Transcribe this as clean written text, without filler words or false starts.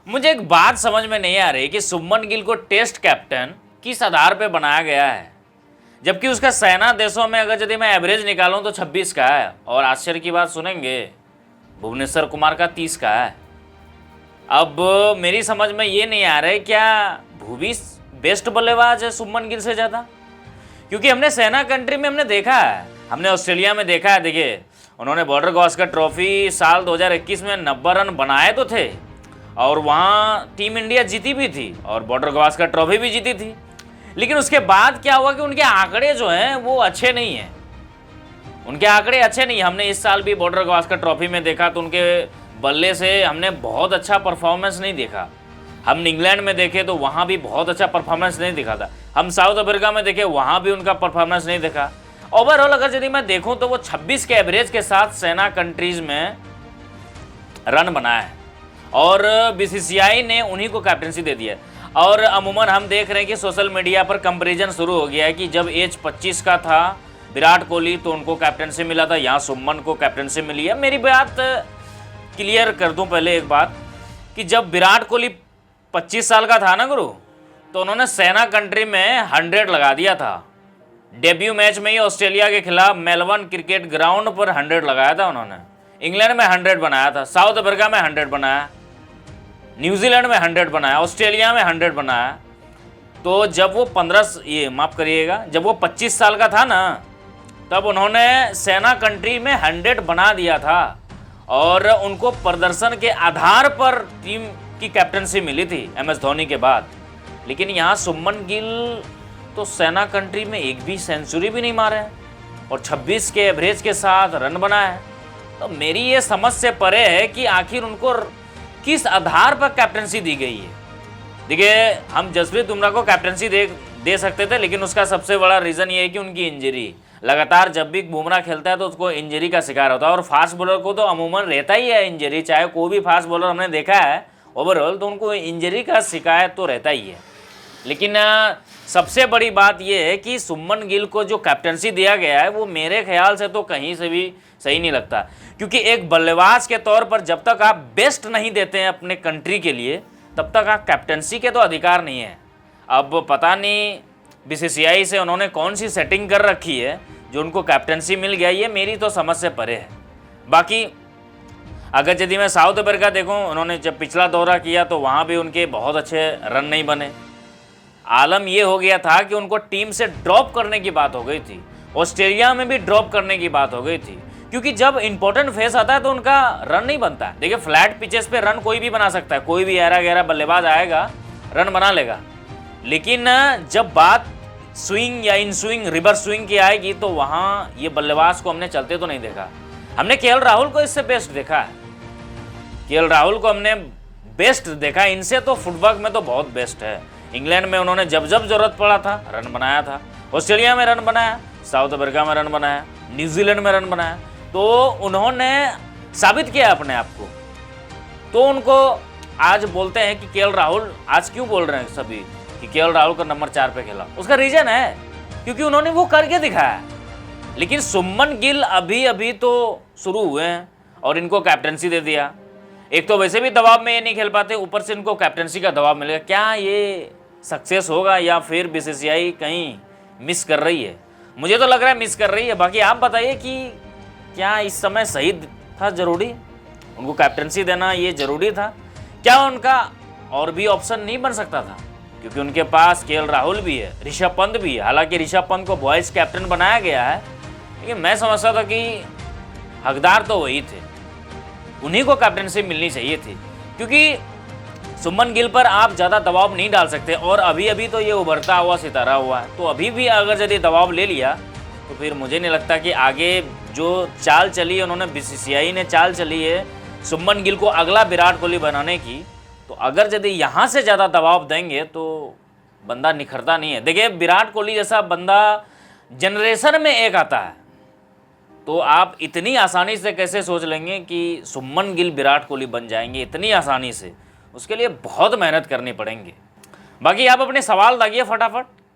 मुझे एक बात समझ में नहीं आ रही कि शुभमन गिल को टेस्ट कैप्टन किस आधार पे बनाया गया है, जबकि उसका सेना देशों में अगर यदि मैं एवरेज निकालूं तो 26 का है, और आश्चर्य की बात सुनेंगे, भुवनेश्वर कुमार का 30 का है। अब मेरी समझ में ये नहीं आ रहा है क्या भुवी बेस्ट बल्लेबाज है शुभमन गिल से ज़्यादा, क्योंकि हमने सेना कंट्री में हमने देखा है, हमने ऑस्ट्रेलिया में देखा है। देखिए, उन्होंने बॉर्डर गावस्कर ट्रॉफी साल 2021 में 90 रन बनाए तो थे, और वहाँ टीम इंडिया जीती भी थी और बॉर्डर गावस्कर ट्रॉफी भी जीती थी। लेकिन उसके बाद क्या हुआ कि उनके आंकड़े जो हैं वो अच्छे नहीं हैं, उनके आंकड़े अच्छे नहीं। हमने इस साल भी बॉर्डर गावस्कर ट्रॉफी में देखा तो उनके बल्ले से हमने बहुत अच्छा परफॉर्मेंस नहीं देखा। हम इंग्लैंड में देखे तो वहाँ भी बहुत अच्छा परफॉर्मेंस नहीं दिखा था। हम साउथ अफ्रीका में देखे, वहाँ भी उनका परफॉर्मेंस नहीं देखा। ओवरऑल अगर यदि मैं देखूँ तो वो 26 के एवरेज के साथ सेना कंट्रीज में रन बनाया है, और बीसीसीआई ने उन्हीं को कैप्टनसी दे दिया है। और अमूमन हम देख रहे हैं कि सोशल मीडिया पर कंपैरिजन शुरू हो गया है कि जब एज 25 का था विराट कोहली तो उनको कैप्टनसी मिला था, यहाँ शुभमन को कैप्टनसी मिली है। मेरी बात क्लियर कर दूं पहले एक बात, कि जब विराट कोहली 25 साल का था ना गुरु, तो उन्होंने सेना कंट्री में 100 लगा दिया था। डेब्यू मैच में ही ऑस्ट्रेलिया के खिलाफ मेलबर्न क्रिकेट ग्राउंड पर 100 लगाया था उन्होंने। इंग्लैंड में 100 बनाया था, साउथ अफ्रीका में 100 बनाया, न्यूजीलैंड में 100 बनाया, ऑस्ट्रेलिया में 100 बनाया। तो जब वो 25 साल का था ना, तब उन्होंने सेना कंट्री में 100 बना दिया था, और उनको प्रदर्शन के आधार पर टीम की कैप्टनसी मिली थी MS धोनी के बाद। लेकिन यहाँ शुभमन गिल तो सेना कंट्री में एक भी सेंचुरी भी नहीं मारे हैं, और 26 के एवरेज के साथ रन बनाए हैं। तो मेरी ये समझ से परे है कि आखिर उनको किस आधार पर कैप्टनसी दी गई है। देखिए, हम जसप्रीत बुमराह को कैप्टनसी दे सकते थे, लेकिन उसका सबसे बड़ा रीज़न ये है कि उनकी इंजरी। लगातार जब भी बुमराह खेलता है तो उसको इंजरी का शिकार होता है, और फास्ट बॉलर को तो अमूमन रहता ही है इंजरी। चाहे कोई भी फास्ट बॉलर हमने देखा है ओवरऑल, तो उनको इंजरी का शिकायत तो रहता ही है। लेकिन सबसे बड़ी बात यह है कि शुभमन गिल को जो कैप्टनसी दिया गया है वो मेरे ख्याल से तो कहीं से भी सही नहीं लगता, क्योंकि एक बल्लेबाज के तौर पर जब तक आप बेस्ट नहीं देते हैं अपने कंट्री के लिए, तब तक आप कैप्टनसी के तो अधिकार नहीं है। अब पता नहीं बीसीसीआई से उन्होंने कौन सी सेटिंग कर रखी है जो उनको कैप्टनसी मिल गया, ये मेरी तो समझ से परे है। बाकी अगर यदि मैं साउथ अफ्रीका देखूं, उन्होंने जब पिछला दौरा किया तो वहाँ भी उनके बहुत अच्छे रन नहीं बने। आलम ये हो गया था कि उनको टीम से ड्रॉप करने की बात हो गई थी, ऑस्ट्रेलिया में भी ड्रॉप करने की बात हो गई थी, क्योंकि जब इंपॉर्टेंट फेस आता है तो उनका रन नहीं बनता है। देखिए, फ्लैट पिचेस पे रन कोई भी बना सकता है, कोई भी ऐरा गहरा बल्लेबाज आएगा रन बना लेगा। लेकिन जब बात स्विंग या इन स्विंग रिवर्स स्विंग की आएगी तो वहाँ ये बल्लेबाज को हमने चलते तो नहीं देखा। हमने केएल राहुल को इससे बेस्ट देखा है, केएल राहुल को हमने बेस्ट देखा, इनसे तो फुटवर्क में तो बहुत बेस्ट है। इंग्लैंड में उन्होंने जब जब जरूरत पड़ा था रन बनाया था, ऑस्ट्रेलिया में रन बनाया, साउथ अफ्रीका में रन बनाया, न्यूजीलैंड में रन बनाया, तो उन्होंने साबित किया अपने आप को। तो उनको आज बोलते हैं कि केएल राहुल, आज क्यों बोल रहे हैं सभी कि केएल राहुल का नंबर 4 पे खेला, उसका रीजन है क्योंकि उन्होंने वो करके दिखाया। लेकिन शुभमन गिल अभी अभी तो शुरू हुए हैं और इनको कैप्टनसी दे दिया। एक तो वैसे भी दबाव में ये नहीं खेल पाते, ऊपर से इनको कैप्टनसी का दबाव मिलेगा। क्या ये सक्सेस होगा या फिर बीसीसीआई कहीं मिस कर रही है? मुझे तो लग रहा है मिस कर रही है। बाकी आप बताइए कि क्या इस समय सही था, जरूरी उनको कैप्टनसी देना ये जरूरी था? क्या उनका और भी ऑप्शन नहीं बन सकता था? क्योंकि उनके पास केएल राहुल भी है, ऋषभ पंत भी है। हालांकि ऋषभ पंत को वॉइस कैप्टन बनाया गया है, लेकिन मैं समझता था कि हकदार तो वही थे, उन्हीं को कैप्टनसी मिलनी चाहिए थी, क्योंकि शुभमन गिल पर आप ज़्यादा दबाव नहीं डाल सकते। और अभी अभी तो ये उभरता हुआ सितारा हुआ है, तो अभी भी अगर यदि दबाव ले लिया तो फिर मुझे नहीं लगता कि आगे जो चाल चली है, उन्होंने बीसीसीआई ने चाल चली है शुभमन गिल को अगला विराट कोहली बनाने की, तो अगर यदि यहाँ से ज़्यादा दबाव देंगे तो बंदा निखरता नहीं है। देखिए, विराट कोहली जैसा बंदा जनरेशन में एक आता है, तो आप इतनी आसानी से कैसे सोच लेंगे कि शुभमन गिल विराट कोहली बन जाएंगे इतनी आसानी से? उसके लिए बहुत मेहनत करनी पड़ेंगी। बाकी आप अपने सवाल दागिए फटाफट।